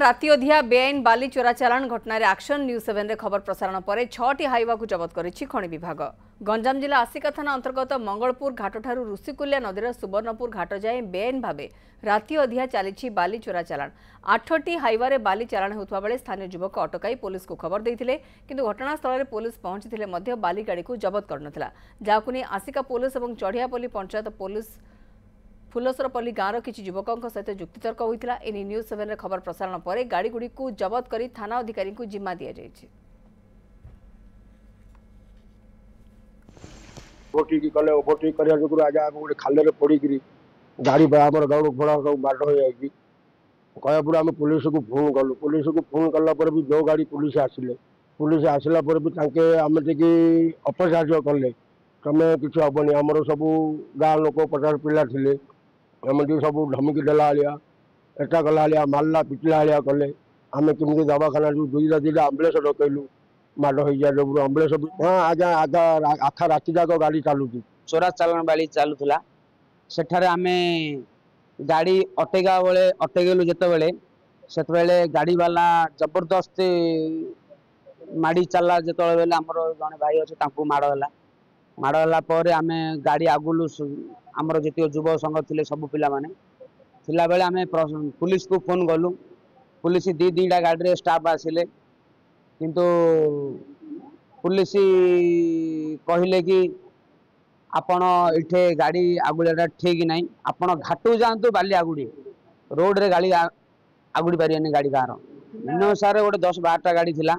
राति अधिया बेआईन बाली चोरा चालाण घटना एक्शन न्यूज 7 रे खबर प्रसारण पर 6टी हाइवा को जबत करिछि खनि विभाग। गंजाम जिला आसिका थाना अंतर्गत मंगलपुर घाट ठारू ऋषिकुल्या नदीर सुवर्णपुर घाट जाए बेआईन भावे राति अधिया चली बाली चोरा चालाण। 8टी हाइवा बाली चालाण होता बेले स्थानीय युवक अटकाई पुलिस को खबर देते किंतु घटनास्थल में पुलिस पहुंची बाली गाड़ी को जबत करनथिला। जाकु नै आसिका पुलिस और चढ़ियापल्ली पंचायत पुलिस फुलसरपल्ली गाँव किसी युवकों सहित जुक्तितर्क होता। एने न्यूज 7 रे खबर प्रसारण पर गाड़ी गुड़ी को जबत कर थाना अधिकारी को जिम्मा दि जाएगी। ओवरटेक कले ओवरटेक करिया जो आगे गोटे खाल पड़ी गाड़ी आम दौड़ फोड़ा सब बाड हो जाए कहपुर आम पुलिस को फोन कला भी जो गाड़ी पुलिस आसला भी आम टी अपसाहय कले तमें किसी हेनी आमर सब गाँ लोक 50 पिला थे आम सब धमकी देला एटा कला मारला पिटला कले आम केमी दवाखाना दुईटा आम्बुलेंस डकैलु माड़ हो जाए जब आम्बुलेंस हाँ आजा आधा आखा राति जाक गाड़ी चलु चोरा चालाण बाली चलुला सेठारे आमे गाड़ी अटेगा बेले अटेगलु जिते गाड़ी वाला जबरदस्त माड़ी चलला जिते बेले आमर जड़े भाई अच्छे माड़ है आमे गाड़ी आगुलु आमर जी युव संघ थे सब पिला माने थिला बेले आमे पुलिस को फोन कलु। पुलिस दीटा गाड़ी रे स्टाफ आसिले किंतु पुलिस कहले कि आपण इठे गाड़ी आगुड़ा ठीक नहीं आपण घाटू जातु बाली आगुड़ी रोड रे गाड़ी आगुड़ी पारे गाड़ी गाँव मिनिमम सारे गोटे 10-12टा गाड़ी थिला।